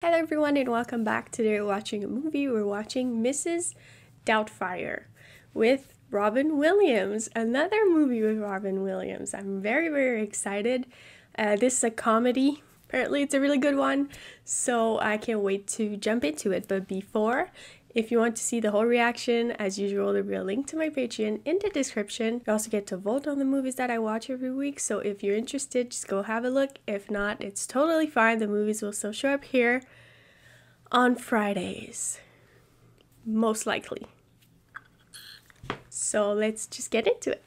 Hello everyone and welcome back. Today we're watching a movie. We're watching Mrs. Doubtfire with Robin Williams. Another movie with Robin Williams. I'm very excited. This is a comedy. Apparently it's a really good one. So I can't wait to jump into it. But before, if you want to see the whole reaction, as usual, there'll be a link to my Patreon in the description. You also get to vote on the movies that I watch every week. So if you're interested, just go have a look. If not, it's totally fine. The movies will still show up here on Fridays, most likely. So let's just get into it.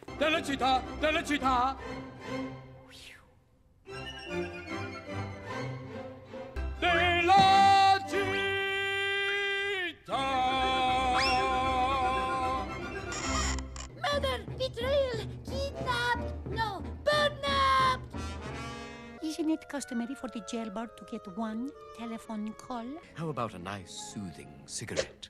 Murder, betrayal, kidnapped, no, kidnapped. Isn't it customary for the jailbird to get one telephone call? How about a nice, soothing cigarette?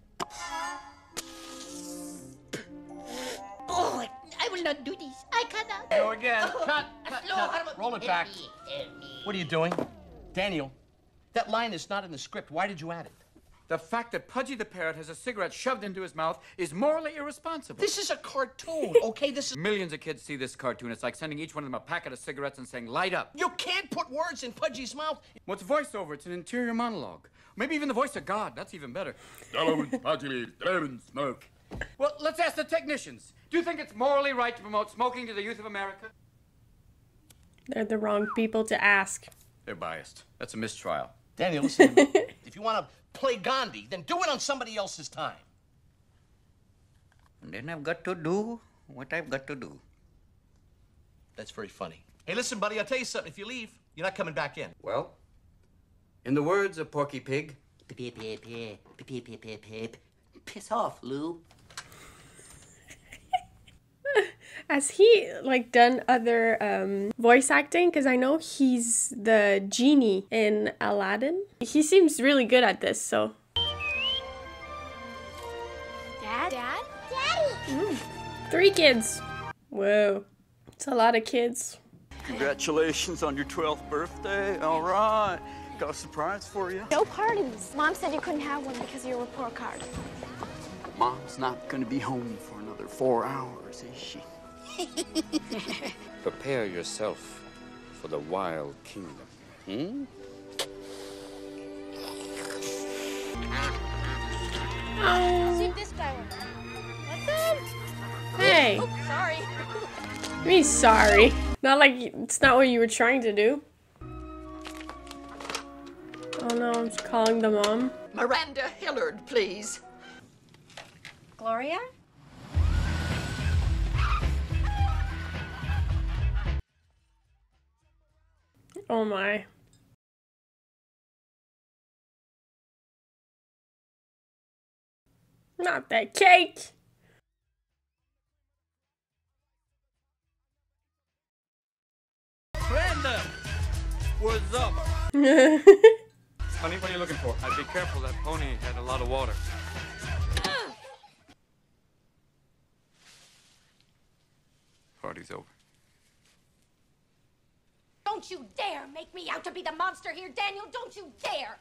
Oh, I will not do this. I cannot. Go again. Oh, Cut. slow. Roll it back. What are you doing? Daniel, that line is not in the script. Why did you add it? The fact that Pudgy the parrot has a cigarette shoved into his mouth is morally irresponsible. This is a cartoon, okay? This is... Millions of kids see this cartoon. It's like sending each one of them a packet of cigarettes and saying, light up. You can't put words in Pudgy's mouth. What's voiceover? It's an interior monologue. Maybe even the voice of God. That's even better. Smoke. Well, let's ask the technicians. Do you think it's morally right to promote smoking to the youth of America? They're the wrong people to ask. They're biased. That's a mistrial. Daniel, listen. If you want to play Gandhi, then do it on somebody else's time. And then I've got to do what I've got to do. That's very funny. Hey, listen, buddy, I'll tell you something. If you leave, you're not coming back in. Well, in the words of Porky Pig, Piss off, Lou. Has he done other voice acting? Because I know he's the genie in Aladdin. He seems really good at this, so. Dad? Daddy? 3 kids. Whoa. It's a lot of kids. Congratulations on your 12th birthday. All right. Got a surprise for you. No parties. Mom said you couldn't have one because of your report card. Mom's not going to be home for another 4 hours, is she? Prepare yourself for the wild kingdom. See if this guy will. What's up? Hey. Oh, sorry. I mean, sorry. Not like it's not what you were trying to do. Oh no, I'm just calling the mom. Miranda Hillard, please. Gloria? Oh my. Not that cake! Brenda! What's up? Honey, what are you looking for? I'd be careful. That pony had a lot of water. Party's over. Don't you dare make me out to be the monster here, Daniel. Don't you dare.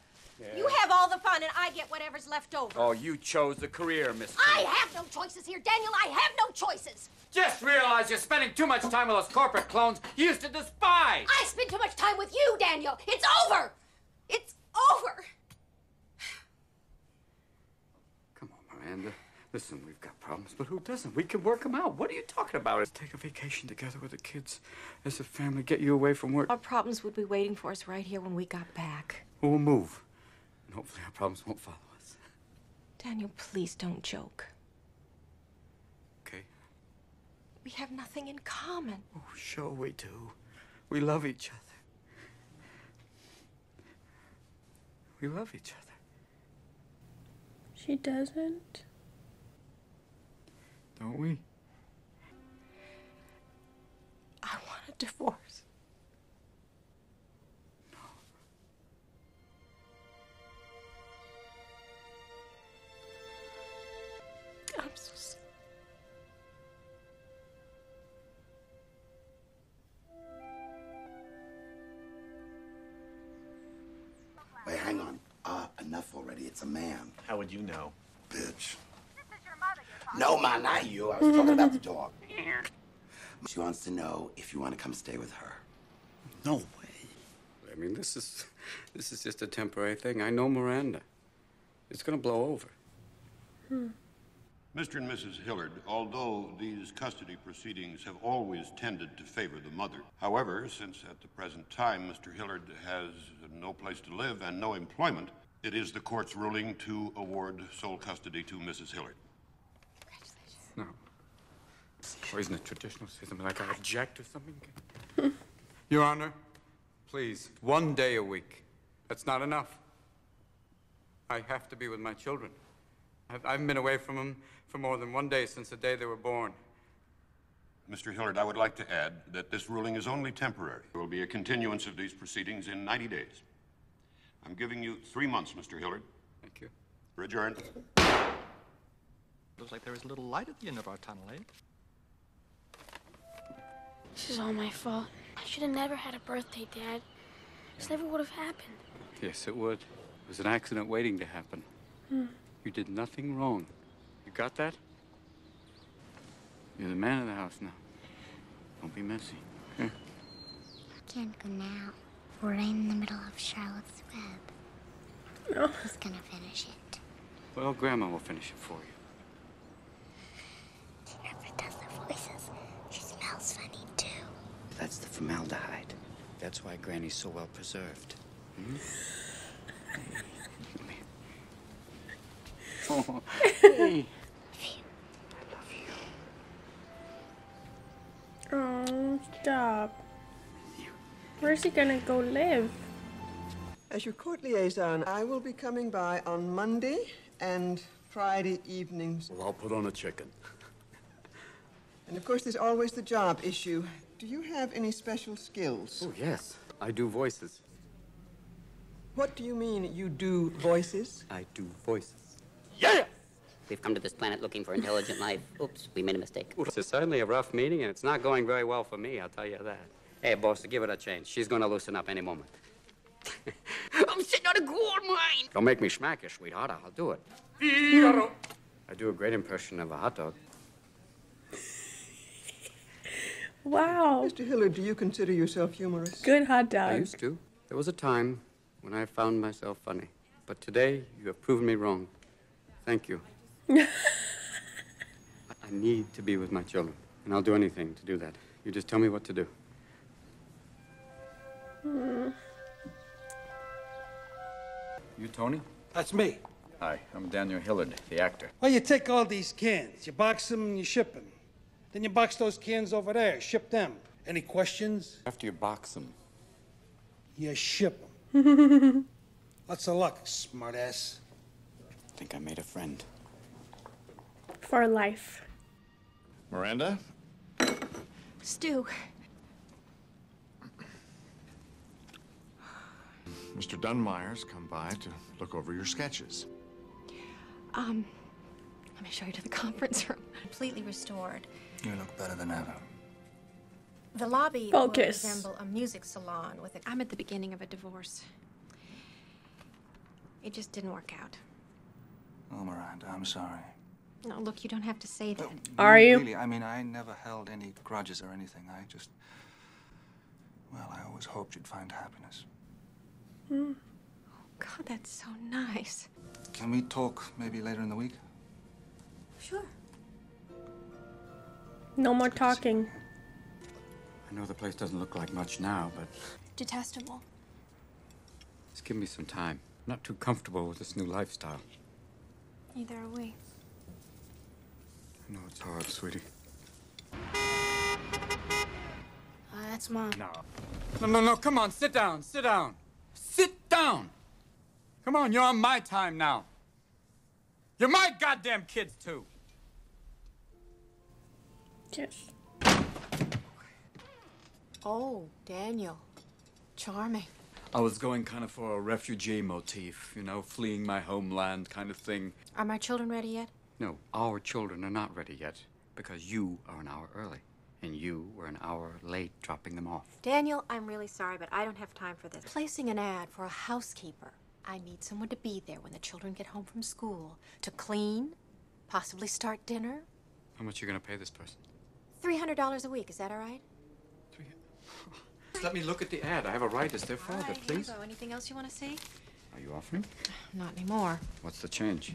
You have all the fun and I get whatever's left over. Oh, you chose the career, Miss I King. have no choices here, Daniel. I have no choices. Just realize you're spending too much time with those corporate clones you used to despise. I spend too much time with you, Daniel. It's over. It's over. Come on, Miranda. Listen, we've got problems, but who doesn't? We can work them out. What are you talking about? Let's take a vacation together with the kids as a family, get you away from work. Our problems would be waiting for us right here when we got back. We'll move. And hopefully our problems won't follow us. Daniel, please don't joke. Okay? We have nothing in common. Oh, sure we do. We love each other. We love each other. She doesn't. Don't we? I want a divorce. I'm so sorry. Wait, hang on. enough already. It's a man. How would you know? Bitch. No, Ma, not you. I was talking about the dog. She wants to know if you want to come stay with her. No way. I mean, this is just a temporary thing. I know Miranda. It's gonna blow over. Mr. and Mrs. Hillard, although these custody proceedings have always tended to favor the mother, however, since at the present time Mr. Hillard has no place to live and no employment, it is the court's ruling to award sole custody to Mrs. Hillard. No. Or isn't it traditional? Say something like I object or something? Your Honor, please, 1 day a week. That's not enough. I have to be with my children. I haven't been away from them for more than 1 day since the day they were born. Mr. Hillard, I would like to add that this ruling is only temporary. There will be a continuance of these proceedings in 90 days. I'm giving you 3 months, Mr. Hillard. Thank you. We're adjourned. Looks like there is a little light at the end of our tunnel, eh? This is all my fault. I should have never had a birthday, Dad. This never would have happened. Yes, it would. It was an accident waiting to happen. You did nothing wrong. You got that? You're the man of the house now. Don't be messy, okay? Can't go now. We're right in the middle of Charlotte's Web. No. Who's gonna finish it? Well, Grandma will finish it for you. She never does the voices. She smells funny, too. That's the formaldehyde. That's why Granny's so well preserved. Oh, hey. Oh, stop. Where's he gonna go live? As your court liaison, I will be coming by on Monday and Friday evenings. Well, I'll put on a chicken. And of course, there's always the job issue. Do you have any special skills? Oh, yes. I do voices. What do you mean, you do voices? I do voices. Yeah! We've come to this planet looking for intelligent life. Oops, we made a mistake. It's certainly a rough meeting, and it's not going very well for me, I'll tell you that. Hey, boss, give it a change. She's going to loosen up any moment. I'm sitting on a gold mine! Don't make me smack you, sweetheart. I'll do it. I do a great impression of a hot dog. Wow. Mr. Hillard, do you consider yourself humorous? Good hot dog. I used to. There was a time when I found myself funny. But today, you have proven me wrong. Thank you. I need to be with my children, and I'll do anything to do that. You just tell me what to do. You Tony? That's me. Hi, I'm Daniel Hillard, the actor. Well, you take all these cans, you box them and you ship them. Then you box those cans over there, ship them. Any questions? After you box them. You ship them. Lots of luck, smartass. I think I made a friend. For life. Miranda? Stu. Mr. Dunmire's come by to look over your sketches. Let me show you to the conference room. Completely restored. You look better than ever. The lobby Focus. will resemble a music salon with a... I'm at the beginning of a divorce. It just didn't work out. Oh, Miranda, I'm sorry. No, look, you don't have to say that. Are you? Really, I mean, I never held any grudges or anything. I just... Well, I always hoped you'd find happiness. Oh, God, that's so nice. Can we talk maybe later in the week? Sure. No more talking. I know the place doesn't look like much now, but Detestable. just give me some time. I'm not too comfortable with this new lifestyle. Neither are we. I know it's hard, sweetie. That's Mom. No, come on, sit down, sit down. Sit down! Come on, you're on my time now. You're my goddamn kids, too. Yes. Oh, Daniel. Charming. I was going kind of for a refugee motif, you know, fleeing my homeland kind of thing. Are my children ready yet? No, our children are not ready yet, because you are an hour early, and you were an hour late dropping them off. Daniel, I'm really sorry, but I don't have time for this. Placing an ad for a housekeeper. I need someone to be there when the children get home from school. To clean, possibly start dinner. How much are you going to pay this person? $300 a week, is that all right? Let me look at the ad. I have a right as their father, All right, here please. you go. Anything else you want to see? Are you offering? Not anymore. What's the change? You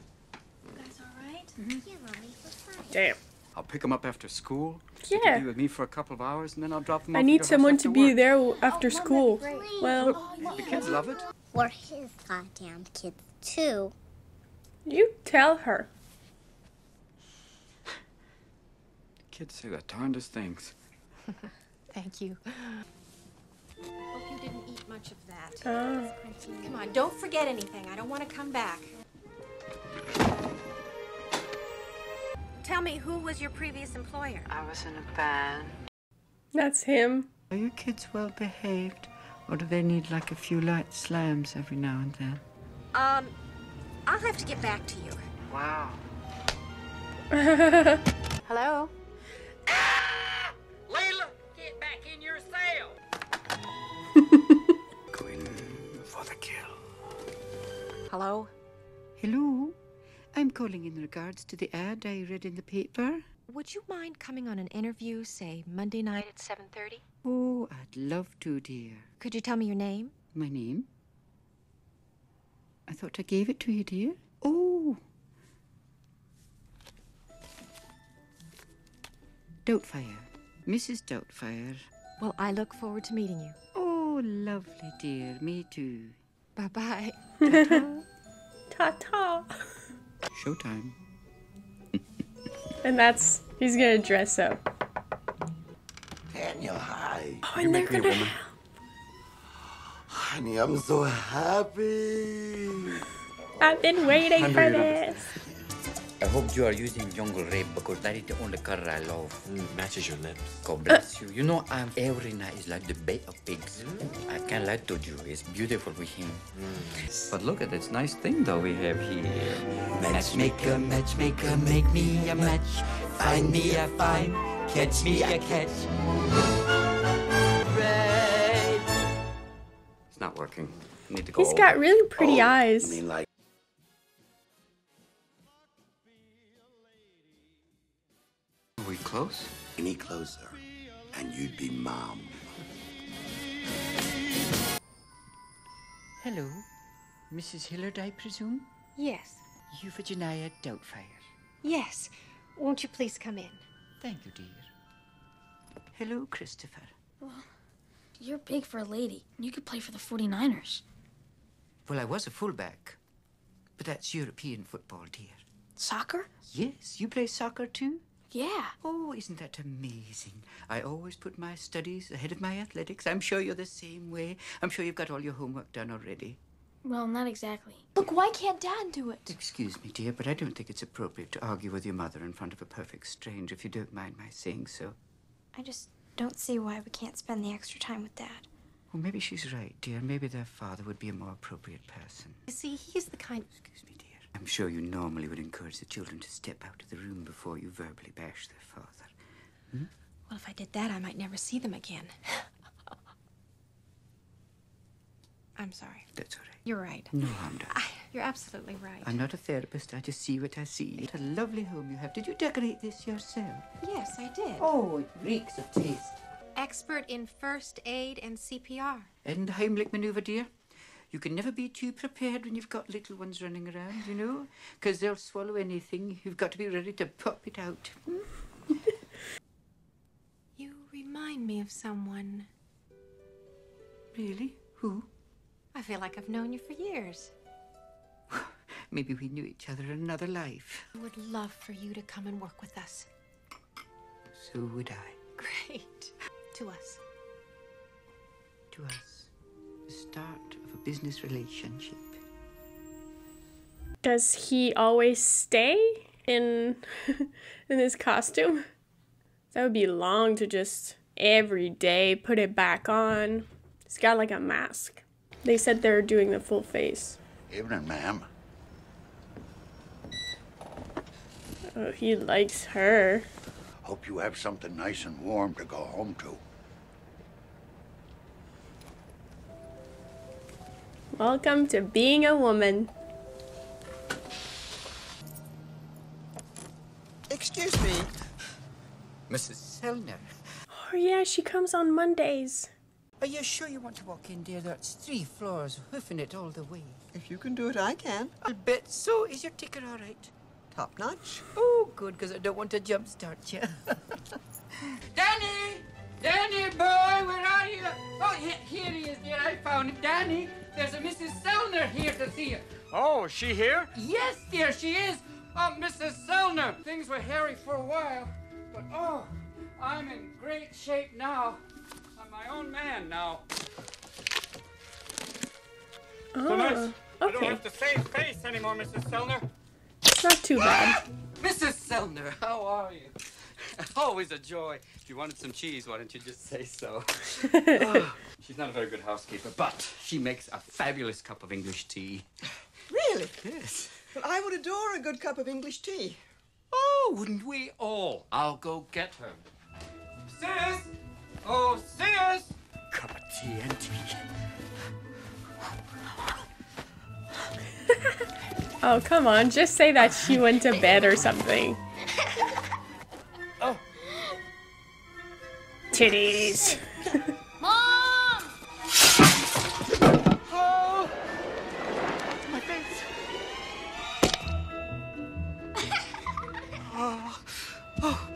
guys all right? Yeah, Mommy, we're fine. Damn. I'll pick them up after school. Yeah. They can be with me for a couple of hours, and then I'll drop them off I at need your house someone after to be work. there after school. Well, Look, the kids love it. We're his goddamn kids, too. you tell her. Kids say the darndest things. Thank you. Hope you didn't eat much of that. Oh. Come on, don't forget anything. I don't want to come back. Tell me, who was your previous employer? I was in a band. That's him. Are your kids well behaved? Or do they need like a few light slams every now and then? I'll have to get back to you. Wow. Hello? Layla, get back in your cell. Going for the kill. Hello? Hello? I'm calling in regards to the ad I read in the paper. Would you mind coming on an interview, say, Monday night at 7:30? Oh, I'd love to, dear. Could you tell me your name? My name? I thought I gave it to you, dear. Oh. Doubtfire. Mrs. Doubtfire. Well, I look forward to meeting you. Oh, lovely, dear. Me too. Bye-bye. Ta-ta. Showtime. And he's gonna dress up. Daniel, hi. Oh, and they're gonna Honey, I'm so happy. I've been waiting for this. I hope you are using jungle rape because that is the only color I love. Matches your lips. God bless you. You know, every night is like the Bay of Pigs. I can't lie to you. It's beautiful with him. But look at this nice thing, though, we have here. Matchmaker, matchmaker, make me a match. Find me a find, catch me a catch. It's not working. I need to go He's got really pretty eyes. I mean, like. Are we close? Any closer, and you'd be mom. Hello. Mrs. Hillard, I presume? Yes. Euphigenia Doubtfire. Yes. Won't you please come in? Thank you, dear. Hello, Christopher. Well, you're big for a lady. You could play for the 49ers. Well, I was a fullback. But that's European football, dear. Soccer? Yes, you play soccer too? Yeah. Oh, isn't that amazing? I always put my studies ahead of my athletics. I'm sure you're the same way. I'm sure you've got all your homework done already. Well, not exactly. Look, why can't Dad do it? Excuse me, dear, but I don't think it's appropriate to argue with your mother in front of a perfect stranger, if you don't mind my saying so. I just don't see why we can't spend the extra time with Dad. Well, maybe she's right, dear. Maybe their father would be a more appropriate person. You see, he's the kind... Excuse me, dear. I'm sure you normally would encourage the children to step out of the room before you verbally bash their father. Hmm? Well, if I did that, I might never see them again. I'm sorry. That's all right. You're right. No harm done. You're absolutely right. I'm not a therapist. I just see what I see. What a lovely home you have. Did you decorate this yourself? Yes, I did. Oh, it reeks of taste. Expert in first aid and CPR. And the Heimlich maneuver, dear. You can never be too prepared when you've got little ones running around, you know? Because they'll swallow anything. You've got to be ready to pop it out. You remind me of someone. Really? Who? I feel like I've known you for years. Maybe we knew each other in another life. I would love for you to come and work with us. So would I. Great. To us. To us. The start of a business relationship. Does he always stay in in his costume? That would be long to just every day put it back on. He's got like a mask. They said they're doing the full face. Evening, ma'am. Oh, he likes her. Hope you have something nice and warm to go home to. Welcome to being a woman. Excuse me. Mrs. Selner, Oh yeah, she comes on Mondays. are you sure you want to walk in, dear? That's 3 floors, hoofing it all the way. If you can do it, I can. I'll bet so. Is your ticket all right? Top notch. Oh, good, because I don't want to jumpstart you. Danny! Danny, boy, where are you? Oh, here he is, dear. I found him. Danny, there's a Mrs. Selner here to see you. Oh, is she here? Yes, dear, she is. Oh, Mrs. Selner. Things were hairy for a while, but oh, I'm in great shape now. I'm my own man now. So nice. Oh, I don't okay. have to save face anymore, Mrs. Selner. It's not too bad. Mrs. Selner, how are you? Always a joy. If you wanted some cheese, why don't you just say so? Oh, she's not a very good housekeeper, but she makes a fabulous cup of English tea. Really? Yes. Well, I would adore a good cup of English tea. Oh, wouldn't we all? I'll go get her. Sis! Oh, sis! Cup of tea and tea. Oh, come on. Just say that she went to bed or something. Oh. Titties. Mom! Oh! My face. Oh. Oh.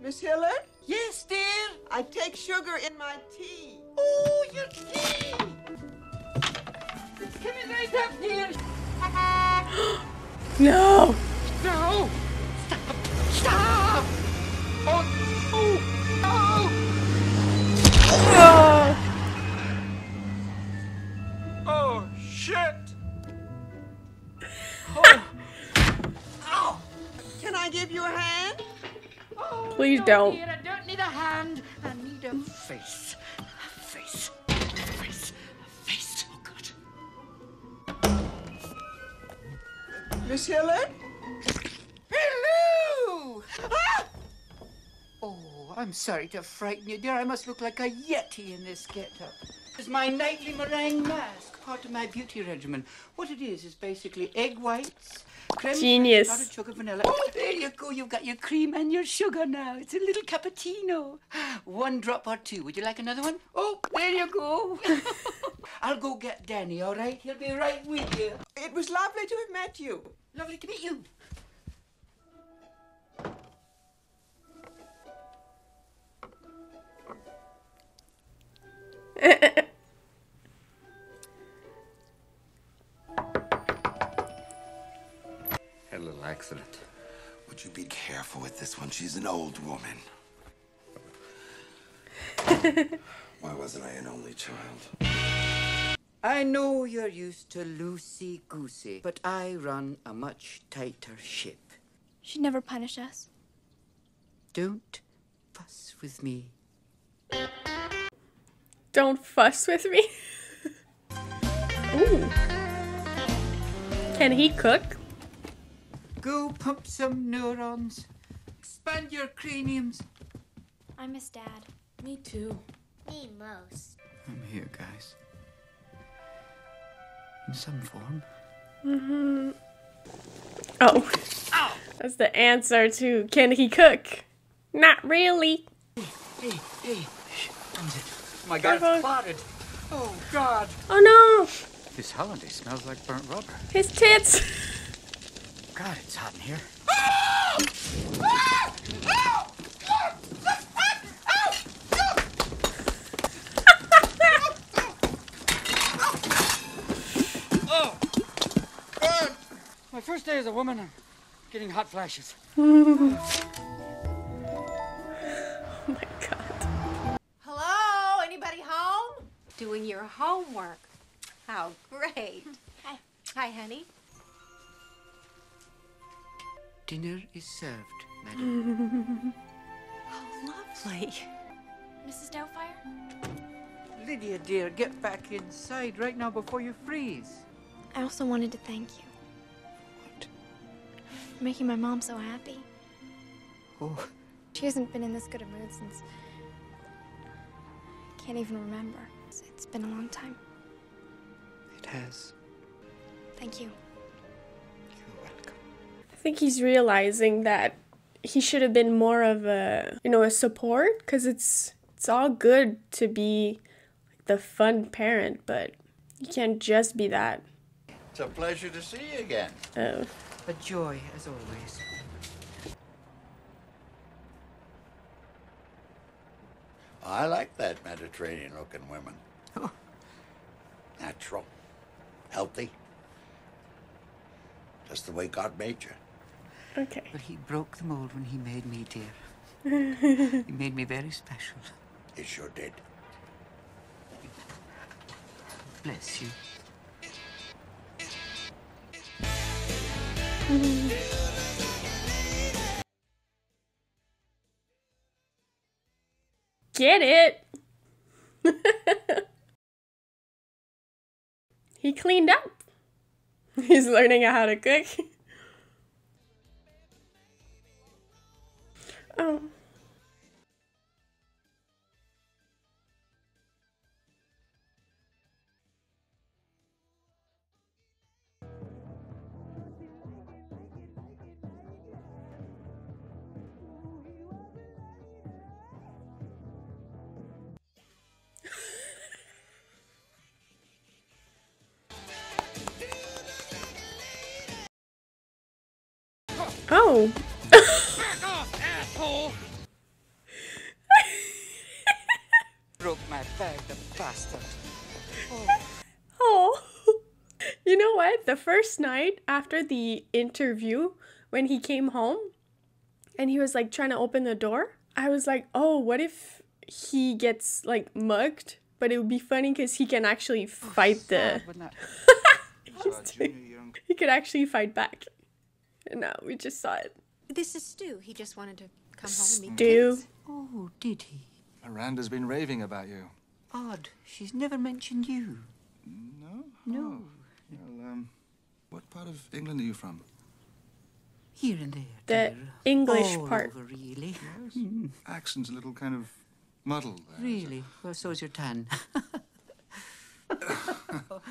Miss Hillard? Yes, dear? I take sugar in my tea. Oh, your tea! It's coming right up, dear. No. No! Stop! Stop! Oh! Oh! Oh! Oh. Oh, shit! Oh! Ow! Can I give you a hand? Oh, Please no, don't. Dear, I don't need a hand. I need a face. A face. A face. A face. Oh, God. Miss Hillard? Hello! Ah! Oh, I'm sorry to frighten you, dear. I must look like a yeti in this get-up. It's my nightly meringue mask, part of my beauty regimen. What it is basically egg whites, creme Genius. fraiche, powdered sugar, vanilla. Oh, there you go. You've got your cream and your sugar now. It's a little cappuccino. 1 drop or 2. Would you like another one? Oh, there you go. I'll go get Danny, all right? He'll be right with you. It was lovely to have met you. Lovely to meet you. Had a little accident. Would you be careful with this one? She's an old woman. Why wasn't I an only child? I know you're used to loosey-goosey, but I run a much tighter ship. She'd never punish us. Don't fuss with me. Don't fuss with me. Ooh. Can he cook? Go pump some neurons. Expand your craniums. I miss Dad. Me too. Me most. I'm here, guys. In some form. Mm-hmm. Oh. That's the answer to can he cook? Not really. Hey, hey. Oh my God, it's clotted. Oh, God. Oh no. This holiday smells like burnt rubber. His tits. God, it's hot in here. Oh, God. My first day as a woman, I'm getting hot flashes. Hello? Anybody home? Doing your homework. How great. Hi. Hi, honey. Dinner is served, madam. Oh, lovely. Mrs. Doubtfire? Lydia, dear, get back inside right now before you freeze. I also wanted to thank you. What? For making my mom so happy. Oh, She hasn't been in this good a mood since... I can't even remember. It's been a long time. it has. Thank you. I think he's realizing that he should have been more of a, a support, because it's all good to be the fun parent, but you can't just be that. It's a pleasure to see you again. Oh. A joy, as always. I like that Mediterranean-looking women. Oh. Natural, healthy, just the way God made you. Okay. But he broke the mold when he made me, dear. He made me very special. He sure did. Bless you. Get it? He cleaned up. He's learning how to cook. Oh. Oh. Back off, asshole! Broke my bag, the bastard. Oh. You know what? The first night after the interview, when he came home and he was like trying to open the door, I was like, oh, what if he gets like mugged? But it would be funny because he can actually fight he could actually fight back. No, we just saw it. This is Stu. He just wanted to come home and meet Stu. kids. Oh, did he? Miranda's been raving about you. Odd. She's never mentioned you. No? No. Well, what part of England are you from? Here and there. The dear. English All part. over, really. Yes. Accent's a little kind of muddled there. Really? Well, so's your tan.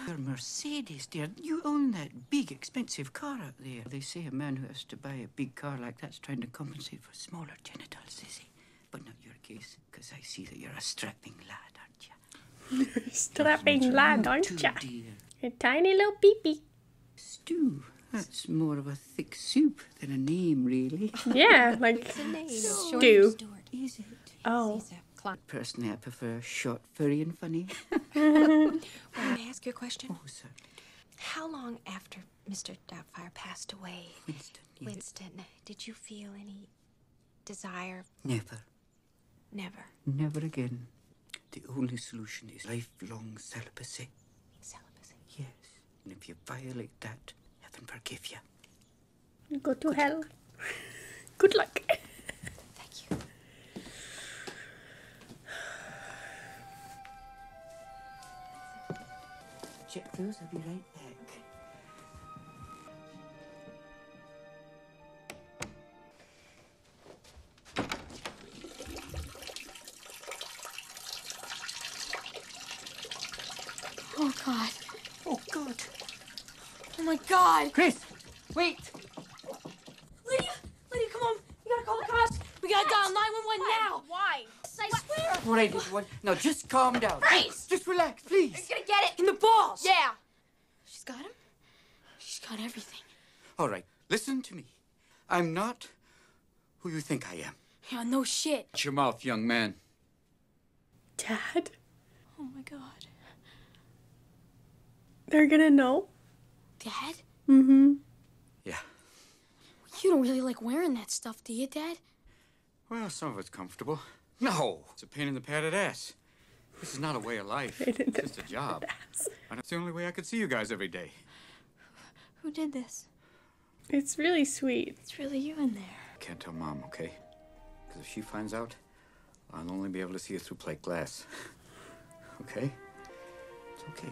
Your Mercedes, dear. You own that big, expensive car out there. They say a man who has to buy a big car like that's trying to compensate for smaller genitals, is he? But not your case, because I see that you're a strapping lad, aren't you? Strapping lad, aren't Too, ya? dear. A tiny little peepee. Stew. That's more of a thick soup than a name, really. Yeah, like It's a name. It's short Stu. for Stuart. Is it? Oh. He's a clown. Personally, I prefer short, furry, and funny. Well, may I ask you a question? Oh, certainly. How long after Mr. Doubtfire passed away, Winston, yes. Winston, did you feel any desire? Never. Never. Never again. The only solution is lifelong celibacy. Celibacy. Yes. And if you violate that, heaven forgive you. Go to hell. Good luck. Thank you. Check those, I'll be right back. Oh, God. Oh, God. Oh, my God. Chris, wait. Lydia, come on. You gotta call the cops. We gotta dial 911 now. Why? I swear. All right, everyone. Now, just calm down. Chris! Just relax, please. He's gonna get it in the balls. Yeah. She's got him? She's got everything. All right, listen to me. I'm not who you think I am. Yeah, no shit. Shut your mouth, young man. Dad? Oh, my God. They're gonna know? Dad? Mm-hmm. Yeah. You don't really like wearing that stuff, do you, Dad? Well, some of it's comfortable. No, it's a pain in the padded ass. This is not a way of life. It's just a job. And it's the only way I could see you guys every day. Who did this? It's really sweet. It's really you in there. Can't tell Mom, okay? Because if she finds out, I'll only be able to see you through plate glass. Okay? It's okay.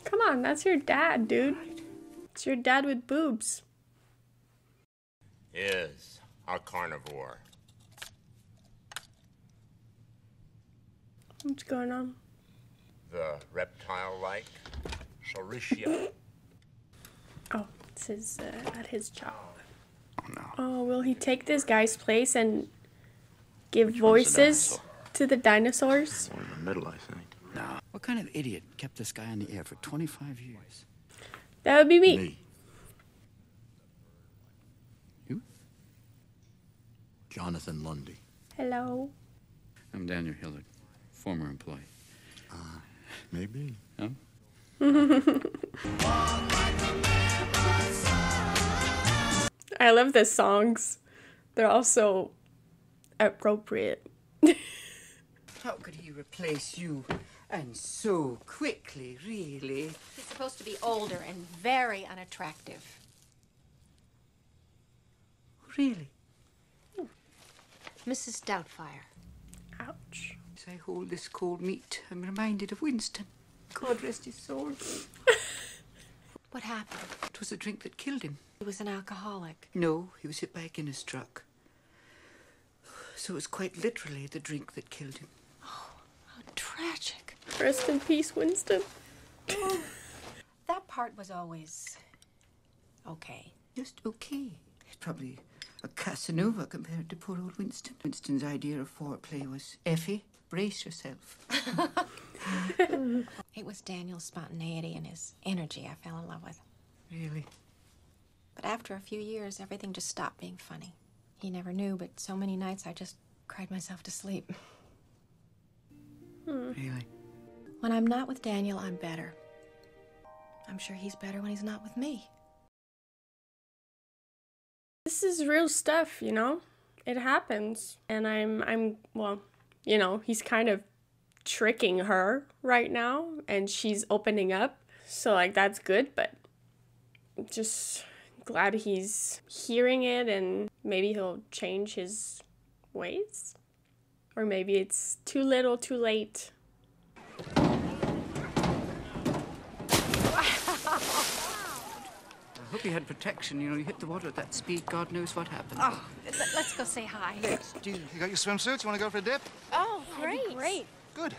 Come on, that's your dad, dude. It's your dad with boobs. Is a carnivore. What's going on? The reptile-like Saurischia. Oh, this is at his job. Oh, will he take this guy's place and give voices to the dinosaurs? Or in the middle, I think. No. What kind of idiot kept this guy on the air for 25 years? That would be me. You? Jonathan Lundy. Hello. I'm Daniel Hillard, former employee. Maybe. Huh? I love the songs. They're all so appropriate. How could he replace you? And so quickly, really. He's supposed to be older and very unattractive. Really? Mrs. Doubtfire. Ouch. As I hold this cold meat, I'm reminded of Winston. God rest his soul. What happened? It was the drink that killed him. He was an alcoholic. No, he was hit by a Guinness truck. So it was quite literally the drink that killed him. Oh, how tragic. Rest in peace, Winston. That part was always okay. Just okay. He's probably a Casanova compared to poor old Winston. Winston's idea of foreplay was, Effie, brace yourself. It was Daniel's spontaneity and his energy I fell in love with. Really? But after a few years, everything just stopped being funny. He never knew, but so many nights I just cried myself to sleep. Really? When I'm not with Daniel, I'm better. I'm sure he's better when he's not with me. This is real stuff, you know? It happens. And I'm well, you know, he's kind of tricking her right now and she's opening up. So like that's good, but just glad he's hearing it and maybe he'll change his ways. Or maybe it's too little, too late. I hope he had protection. You know, you hit the water at that speed, God knows what happened. Oh, let's go say hi. Let's do. You got your swimsuits? You want to go for a dip? Oh, great. Good.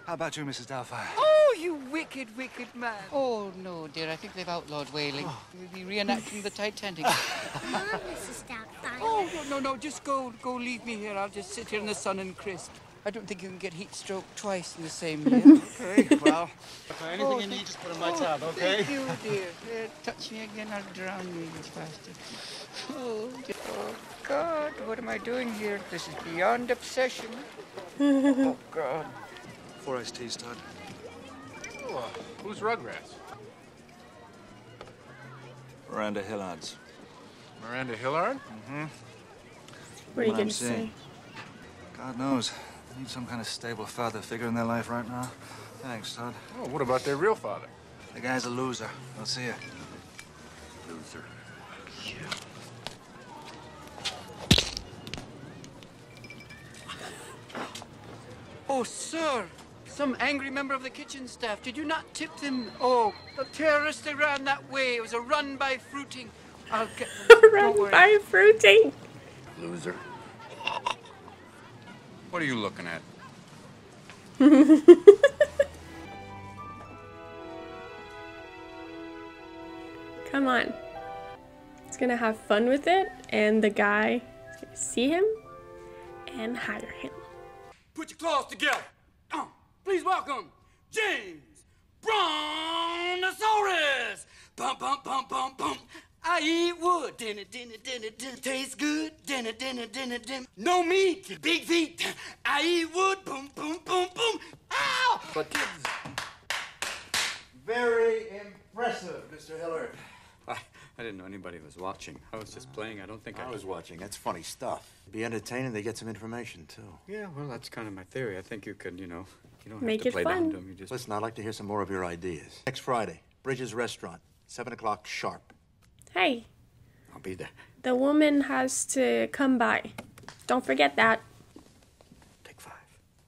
How about you, Mrs. Doubtfire? Oh, you wicked, wicked man. Oh, no, dear. I think they've outlawed whaling. We'll be reenacting the Titanic. Mrs. Doubtfire. Oh, no, just go leave me here. I'll just sit here in the sun and crisp. I don't think you can get heat stroke twice in the same year. Okay, well, anything you need, just put in my tab, okay? Thank you, dear. Touch me again, I'll drown you even faster. Oh, God, what am I doing here? This is beyond obsession. Oh, God. 4 iced teas, Todd. Oh, who's Rugrats? Miranda Hillard's. Miranda Hillard? Mm-hmm. What are you going to say? God knows. They need some kind of stable father figure in their life right now. Thanks, Todd. Oh, what about their real father? The guy's a loser. I'll see you. Loser. Oh, sir. Some angry member of the kitchen staff. Did you not tip them? Oh, the terrorists, they ran that way. It was a run by fruiting. I'll get them. Run by fruiting. Loser. What are you looking at? Come on. He's gonna have fun with it, and the guy is gonna see him and hire him. Put your claws together. Please welcome James Brontosaurus. Bum, bum, bum, bum, bum. I eat wood. Dinner, dinner, dinner, dinner. Tastes good. Dinner, dinner, dinner, dinner. No meat. Big feet. I eat wood. Boom, boom, boom, boom. Ow! But kids. Very impressive, Mr. Hillard. I didn't know anybody was watching. I was just playing. I don't think I was watching. That's funny stuff. Be entertaining. They get some information, too. Yeah, well, that's kind of my theory. I think you could, you know, you don't Make have to it play fun. down to them. You just... Listen, I'd like to hear some more of your ideas. Next Friday, Bridges Restaurant, 7 o'clock sharp. Hey, I'll be there. the woman has to come by. Don't forget that. Take 5.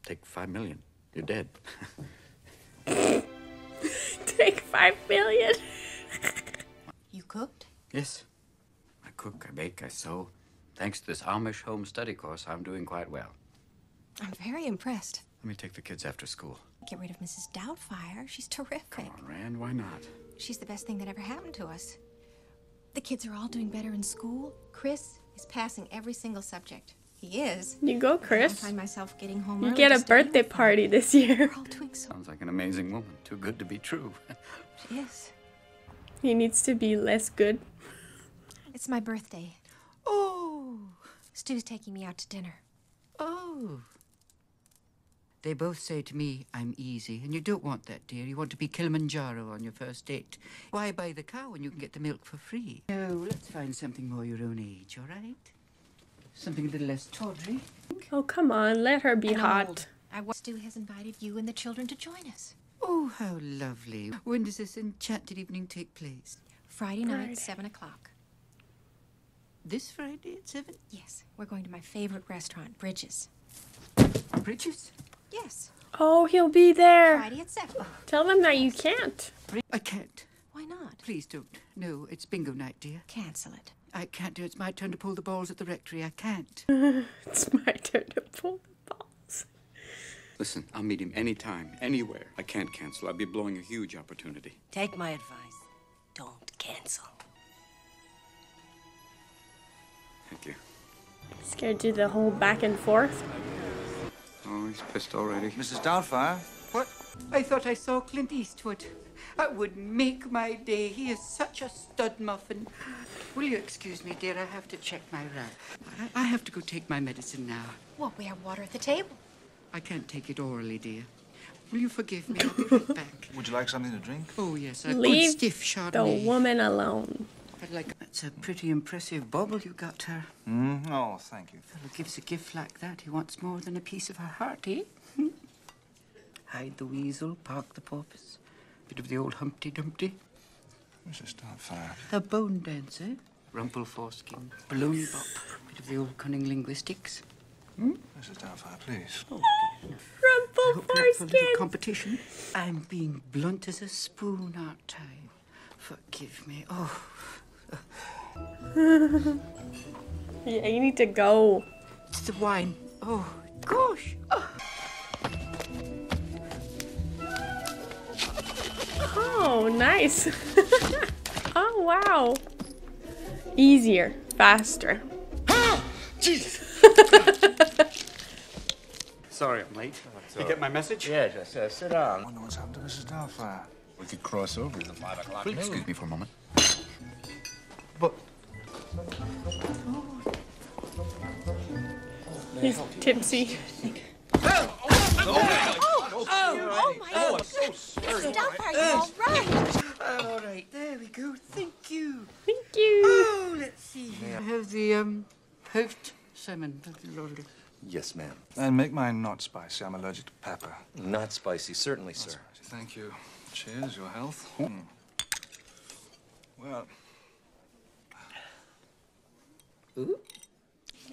Take 5 million. You're dead. Take 5 million. You cooked? Yes. I cook, I bake, I sew. Thanks to this Amish home study course, I'm doing quite well. I'm very impressed. Let me take the kids after school. get rid of Mrs. Doubtfire. She's terrific. Come on, Rand, why not? She's the best thing that ever happened to us. The kids are all doing better in school. Chris is passing every single subject. He is. You go, Chris. I find myself getting home You early get a just to be birthday with party this year. We're all doing so. Sounds like an amazing woman. Too good to be true. She is. He needs to be less good. It's my birthday. Oh. Stu's taking me out to dinner. Oh. They both say to me, I'm easy, and you don't want that, dear. You want to be Kilimanjaro on your first date. Why buy the cow when you can get the milk for free? No, let's find something more your own age, all right? Something a little less tawdry. Oh, come on. Let her be And hot. old. Stu has invited you and the children to join us. Oh, how lovely. When does this enchanted evening take place? Friday night, 7 o'clock. This Friday at 7? Yes, we're going to my favorite restaurant, Bridges. Bridges? Yes. Oh, he'll be there. Friday at 7. Tell them that you can't. I can't. Why not? Please don't. No, it's bingo night, dear. Cancel it. I can't do it. It's my turn to pull the balls at the rectory. I can't. It's my turn to pull the balls. Listen, I'll meet him anytime, anywhere. I can't cancel. I'd be blowing a huge opportunity. Take my advice. Don't cancel. Thank you. Scared to do the whole back and forth. Oh, he's pissed already. Mrs. Doubtfire? What? I thought I saw Clint Eastwood. That would make my day. He is such a stud muffin. Will you excuse me, dear? I have to check my wrap. I have to go take my medicine now. Well, we have water at the table. I can't take it orally, dear. Will you forgive me? I'll be right back. Would you like something to drink? Oh, yes, a Leave good stiff Chardonnay. the woman alone. I'd like... That's a pretty impressive bauble you got her. Oh, thank you. Fellow gives a gift like that. He wants more than a piece of her heart, eh? Hide the weasel, park the porpoise. Bit of the old Humpty Dumpty. Mrs. Doubtfire. The bone dancer. Rumple foreskin. Balloon bop. Bit of the old cunning linguistics. Mrs. Doubtfire, please. Oh, Rumple for a little foreskin. competition. I'm being blunt as a spoon, aren't I? Forgive me. Oh. Yeah, you need to go. It's the wine. Oh, gosh. Oh. Oh, nice. Oh, wow. Easier, faster. Jesus! Sorry I'm late. You get my message? Yeah, just sit down. I wonder what's happened to Mrs. Doubtfire. We could cross over to the 5 o'clock Please excuse me for a moment. But He's tipsy. Oh, my God. so sorry. Stop, are you all right? All right, there we go. Thank you. Thank you. Oh, let's see. I have the, poached salmon. Lovely. Yes, ma'am. And make mine not spicy. I'm allergic to pepper. Not spicy, certainly, Not sir. spicy. Thank you. Cheers, your health. Well,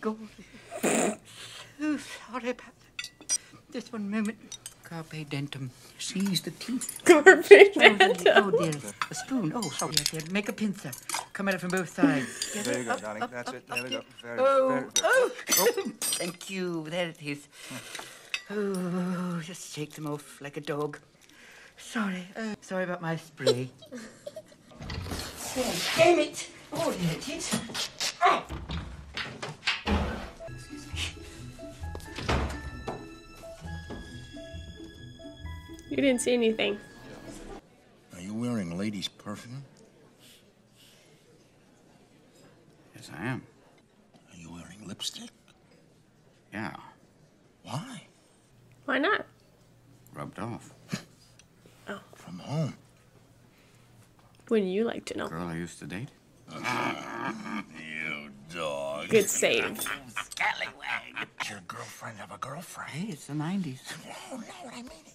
Go. Oh, sorry about that. Just one moment. Carpe dentum. Seize the teeth. Carpe dentum. Oh, dear. A spoon. Oh, sorry, dear. Make a pincer. Come at it from both sides. Get there it. you go, Up, darling. up, That's up, it. There up, we go. up. Very, Oh, very good. oh. Thank you. There it is. Oh, just shake them off like a dog. Sorry. Sorry about my spray. Oh, damn it. Oh, there it is. Oh. Excuse me. You didn't see anything. Are you wearing ladies' perfume? Yes, I am. Are you wearing lipstick? Yeah. Why? Why not? Rubbed off. From home. Wouldn't you like to know? Girl I used to date. You dog. Good save. Scallywag. Does your girlfriend have a girlfriend? Hey, it's the 90s. No, I mean it.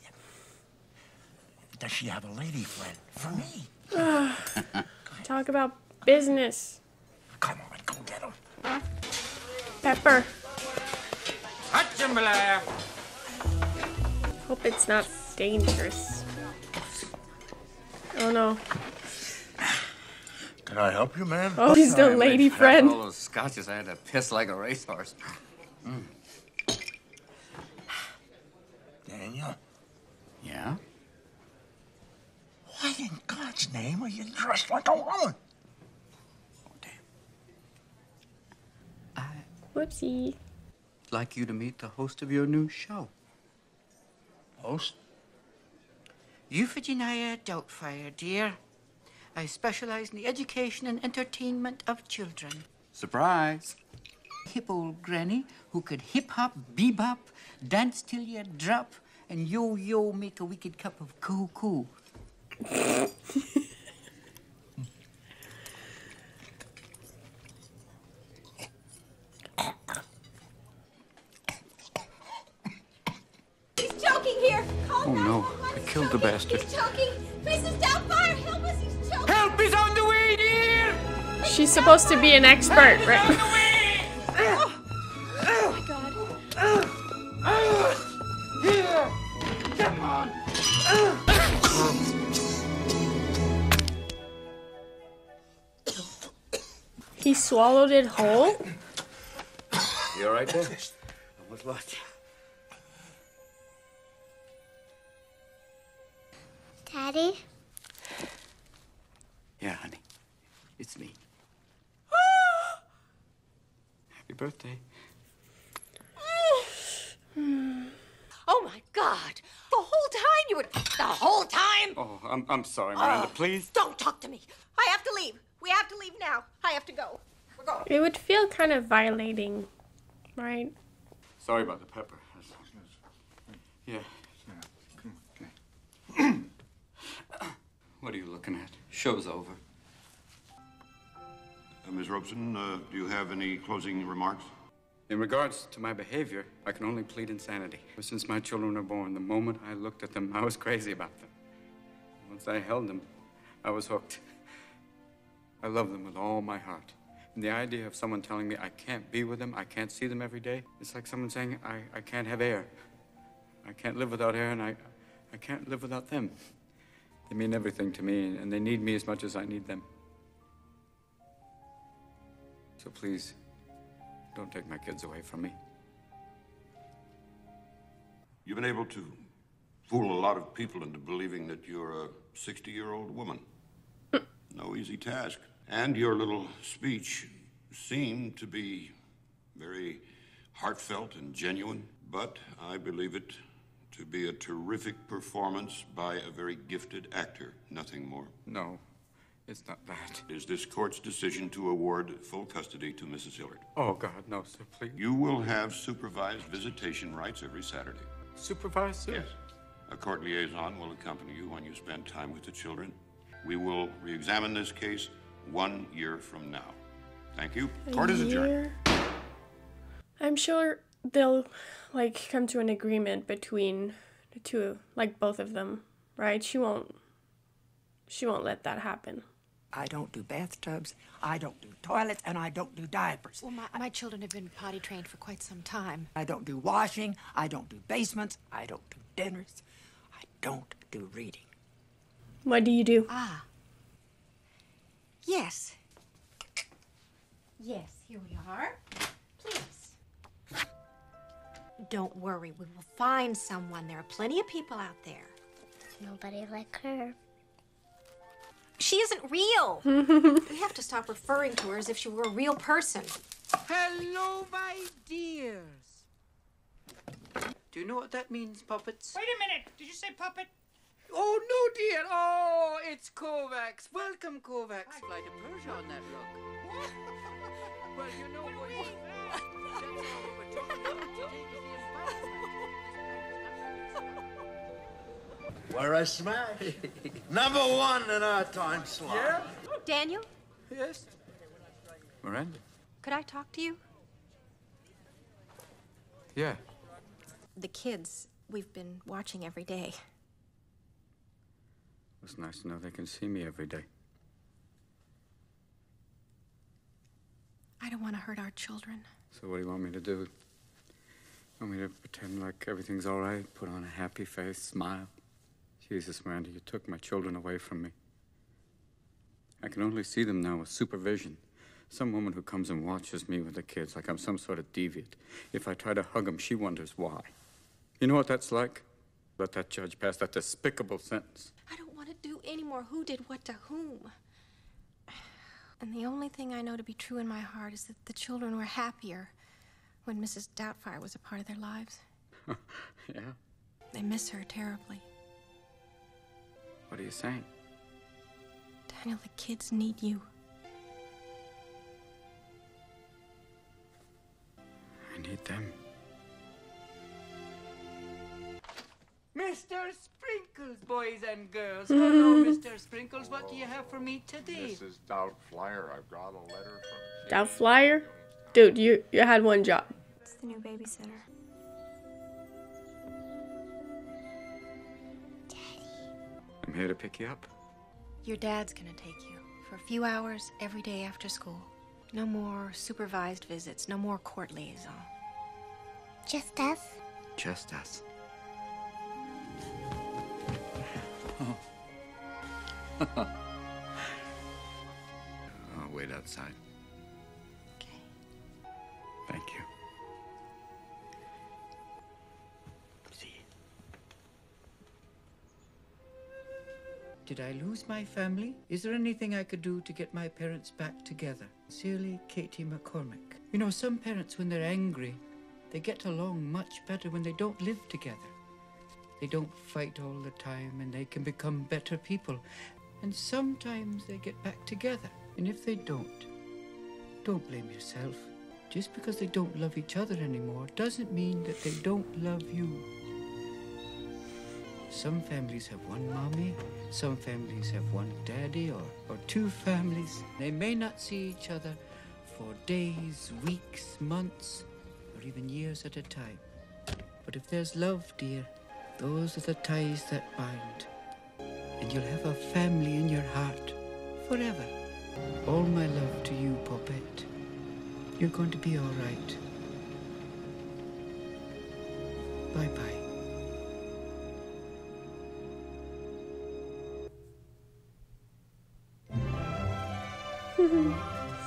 Does she have a lady friend? For me? Talk about business. Come on, go get him. Pepper. Hutchinbala! Hope it's not dangerous. Oh no. Can I help you, man? Oh, he's the lady friend. All those scotches, I had to piss like a racehorse. Daniel, Yeah? Why in God's name are you dressed like a woman? Whoopsie. I'd like you to meet the host of your new show. Host? Euphigenia Doubtfire, dear. I specialize in the education and entertainment of children. Surprise. Hip old granny who could hip-hop, bebop, dance till you drop, and yo-yo make a wicked cup of coo-coo. He's choking here. Call Oh no, I killed the bastard. He's choking. Mrs. Doubtfire, help us. He's choking. Help is on the way, dear! She's supposed to be an expert, right? Oh my God. Here! Come on! He swallowed it whole? You all right there? Almost lost you. Daddy? Yeah, honey. It's me. Happy birthday. Oh my God. The whole time you were... The whole time? Oh, I'm sorry, Miranda. Please. Don't talk to me. I have to leave. We have to leave now. I have to go. We're going. It would feel kind of violating, right? Sorry about the pepper. Yeah. What are you looking at? Show's over. Ms. Robeson, do you have any closing remarks? In regards to my behavior, I can only plead insanity. Since my children were born, the moment I looked at them, I was crazy about them. Once I held them, I was hooked. I love them with all my heart. And the idea of someone telling me I can't be with them, I can't see them every day, it's like someone saying I can't have air. I can't live without air, and I can't live without them. They mean everything to me, and they need me as much as I need them. So please, don't take my kids away from me. You've been able to fool a lot of people into believing that you're a 60-year-old woman. No easy task. And your little speech seemed to be very heartfelt and genuine, but I believe it to be a terrific performance by a very gifted actor, nothing more. No, it's not that. It is this court's decision to award full custody to Mrs. Hillard. Oh, God, no, sir, please. You will have supervised visitation rights every Saturday. Supervised, sir? Yes. A court liaison will accompany you when you spend time with the children. We will re-examine this case 1 year from now. Thank you. Court is adjourned. I'm sure they'll, like, come to an agreement between the two, like, both of them, right? She won't let that happen. I don't do bathtubs, I don't do toilets, and I don't do diapers. Well, my children have been potty trained for quite some time. I don't do washing, I don't do basements, I don't do dinners, I don't do reading. What do you do? Ah. Yes. Yes, here we are. Please. Don't worry, we will find someone. There are plenty of people out there. Nobody like her. She isn't real. We have to stop referring to her as if she were a real person. Hello, my dears. Do you know what that means, puppets? Wait a minute. Did you say puppet? Oh, no, dear. Oh, it's Kovacs. Welcome, Kovacs. Flight of Persia on that look. Well, you know what... That's all we were talking about today is the We're a smash. #1 in our time slot. Yeah? Daniel, Yes? Miranda? could I talk to you? Yeah. The kids, we've been watching every day. It's nice to know they can see me every day. I don't want to hurt our children. So what do you want me to do? Want me to pretend like everything's all right? Put on a happy face, smile? Jesus, Miranda, you took my children away from me. I can only see them now with supervision. Some woman who comes and watches me with the kids like I'm some sort of deviant. If I try to hug them, she wonders why. You know what that's like? Let that judge pass that despicable sentence. I don't want to do any more who did what to whom. And the only thing I know to be true in my heart is that the children were happier when Mrs. Doubtfire was a part of their lives. Yeah? They miss her terribly. What are you saying? Daniel, the kids need you. I need them. Mr. Sprinkles, boys and girls. Hello, Mr. Sprinkles. What do you have for me today? Mrs. Doubtfire, I've got a letter from... Doubtfire? Dude, you had one job. It's the new babysitter. I'm here to pick you up. Your dad's gonna take you for a few hours every day after school. No more supervised visits, no more court liaison. Just us? Just us. I'll wait outside. Okay. Thank you. Did I lose my family? Is there anything I could do to get my parents back together? Sincerely, Katie McCormick. You know, some parents, when they're angry, they get along much better when they don't live together. They don't fight all the time, and they can become better people. And sometimes they get back together. And if they don't blame yourself. Just because they don't love each other anymore doesn't mean that they don't love you. Some families have one mommy, some families have one daddy, or two families. They may not see each other for days, weeks, months, or even years at a time. But if there's love, dear, those are the ties that bind. And you'll have a family in your heart forever. All my love to you, Poppet. You're going to be all right. Bye-bye.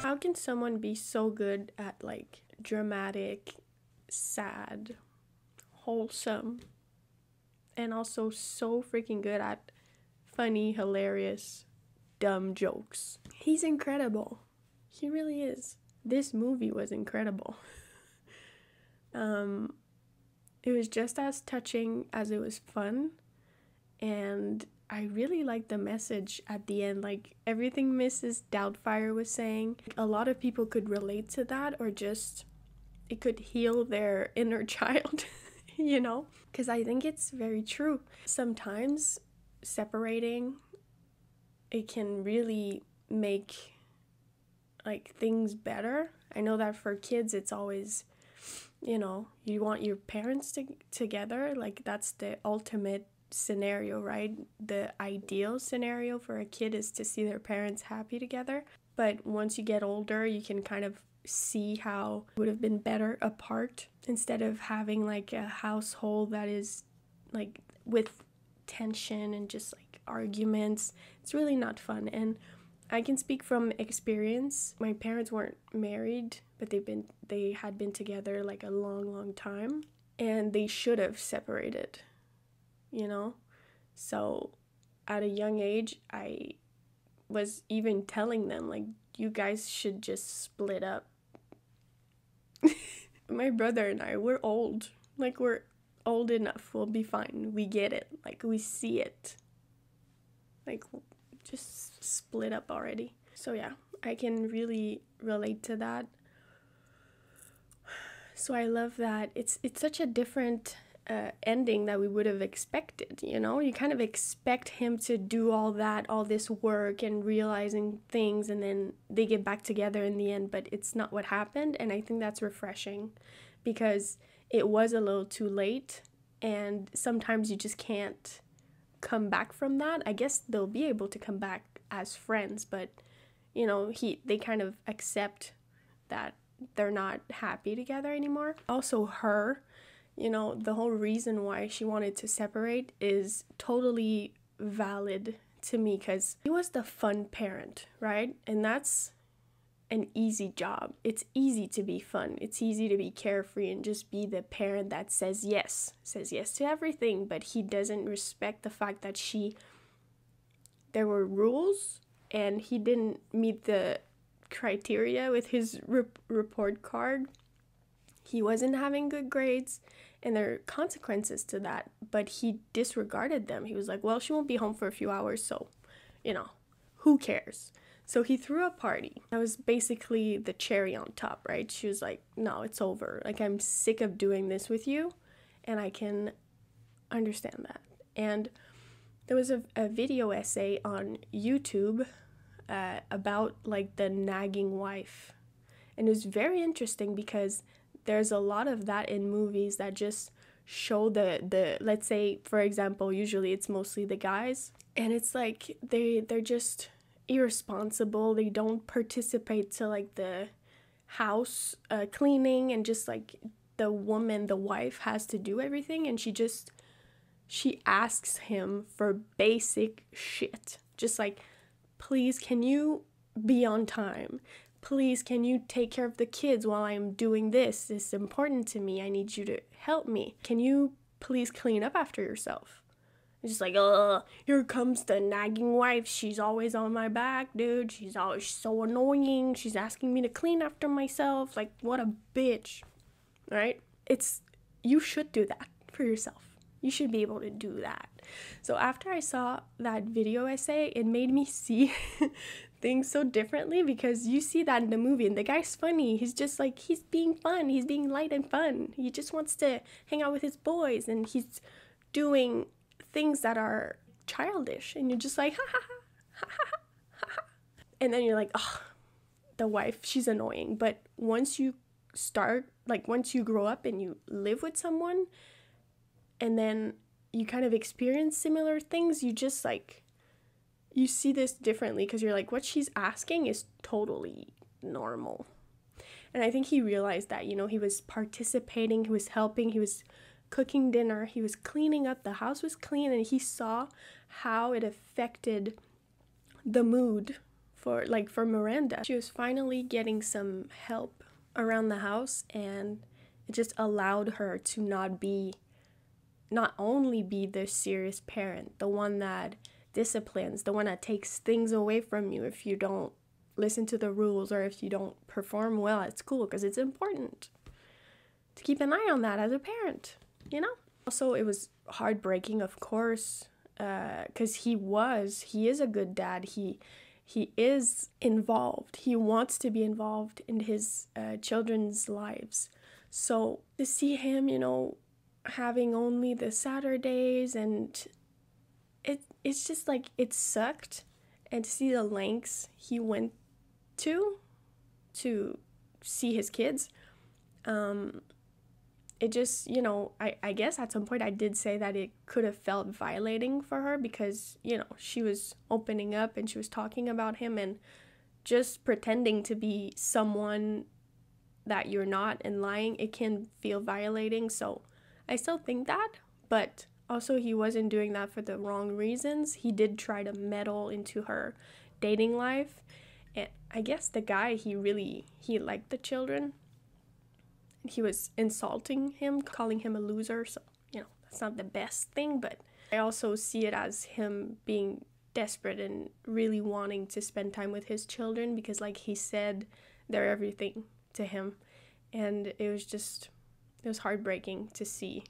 How can someone be so good at like dramatic, sad, wholesome, and also so freaking good at funny, hilarious, dumb jokes? He's incredible. He really is. This movie was incredible. It was just as touching as it was fun, and I really liked the message at the end, like everything Mrs. Doubtfire was saying. A lot of people could relate to that, or just it could heal their inner child, you know? Because I think it's very true. Sometimes separating, it can really make like things better. I know that for kids, it's always, you know, you want your parents together. Like that's the ultimate scenario, right? The ideal scenario for a kid is to see their parents happy together. But once you get older, you can kind of see how it would have been better apart, instead of having like a household that is like with tension and just like arguments. It's really not fun. And I can speak from experience. My parents weren't married, but they had been together like a long time, and they should have separated, you know? So at a young age, I was even telling them, like, you guys should just split up. My brother and I, we're old. Like, we're old enough. We'll be fine. We get it. Like, we see it. Like, just split up already. So yeah, I can really relate to that. So I love that. It's such a different ending that we would have expected, you know? You kind of expect him to do all this work and realizing things, and then they get back together in the end, but it's not what happened. And I think that's refreshing, because it was a little too late, and sometimes you just can't come back from that. I guess they'll be able to come back as friends, but you know, they kind of accept that they're not happy together anymore. Also her, you know, the whole reason why she wanted to separate is totally valid to me, because he was the fun parent, right? And that's an easy job. It's easy to be fun. It's easy to be carefree and just be the parent that says yes to everything, but he doesn't respect the fact that there were rules and he didn't meet the criteria with his report card. He wasn't having good grades and there are consequences to that, but he disregarded them. He was like, well, she won't be home for a few hours, so, who cares? So he threw a party. That was basically the cherry on top, right? She was like, no, it's over. Like, I'm sick of doing this with you, and I can understand that. And there was a video essay on YouTube about, like, the nagging wife. And it was very interesting because there's a lot of that in movies that just show the let's say, for example, usually it's mostly the guys. And it's like, they're just irresponsible. They don't participate to like the house cleaning, and just like the wife has to do everything, and she asks him for basic shit, just like, please, can you be on time? Please, can you take care of the kids while I'm doing this? This is important to me. I need you to help me. Can you please clean up after yourself? It's just like, here comes the nagging wife. She's always on my back, dude. She's always so annoying. She's asking me to clean after myself. Like, what a bitch, right? You should do that for yourself. You should be able to do that. So after I saw that video essay, it made me see things so differently, because you see that in the movie and the guy's funny. He's just like, he's being fun. He's being light and fun. He just wants to hang out with his boys, and he's doing things that are childish, and you're just like, ha ha ha ha ha ha ha. And then you're like, oh, the wife, she's annoying. But once you grow up and you live with someone, and then you kind of experience similar things, you just like, you see this differently, because you're like, what she's asking is totally normal. And I think he realized that, he was participating, he was helping, he was cooking dinner, he was cleaning up, the house was clean, and he saw how it affected the mood for Miranda. She was finally getting some help around the house, and it just allowed her to not only be the serious parent, the one that disciplines, the one that takes things away from you if you don't listen to the rules or if you don't perform well at school, because it's important to keep an eye on that as a parent. Also, it was heartbreaking, of course, because he is a good dad. He is involved. He wants to be involved in his children's lives. So to see him, having only the Saturdays, and it's just like, it sucked. And to see the lengths he went to see his kids, it just, I guess at some point I did say that it could have felt violating for her, because, she was opening up and she was talking about him, and just pretending to be someone that you're not and lying, it can feel violating. So I still think that, but also he wasn't doing that for the wrong reasons. He did try to meddle into her dating life, and I guess the guy, he liked the children. He was insulting him, calling him a loser, so, that's not the best thing, but I also see it as him being desperate and really wanting to spend time with his children, because like he said, they're everything to him. And it was heartbreaking to see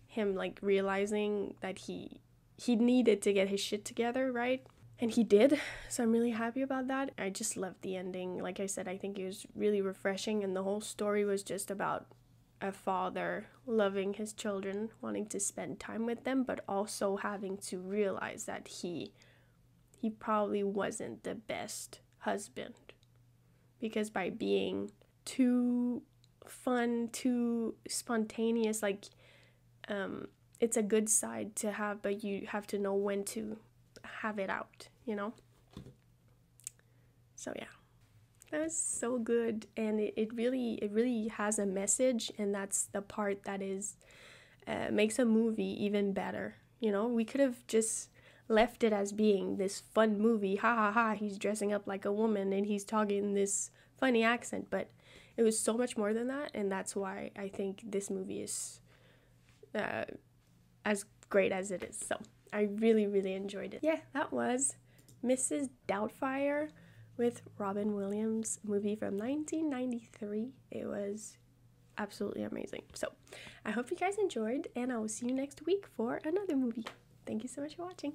him like realizing that he needed to get his shit together, right? And he did, so I'm really happy about that. I just loved the ending. Like I said, I think it was really refreshing, and the whole story was just about a father loving his children, wanting to spend time with them, but also having to realize that he probably wasn't the best husband, because by being too fun, too spontaneous, like, it's a good side to have, but you have to know when to have it out, So yeah, that was so good, and it really has a message, and that's the part that is makes a movie even better. We could have just left it as being this fun movie. Ha ha ha, he's dressing up like a woman and he's talking this funny accent, but it was so much more than that, and that's why I think this movie is as great as it is. So I really, really enjoyed it. Yeah, that was Mrs. Doubtfire with Robin Williams, movie from 1993. It was absolutely amazing. So I hope you guys enjoyed, and I will see you next week for another movie. Thank you so much for watching.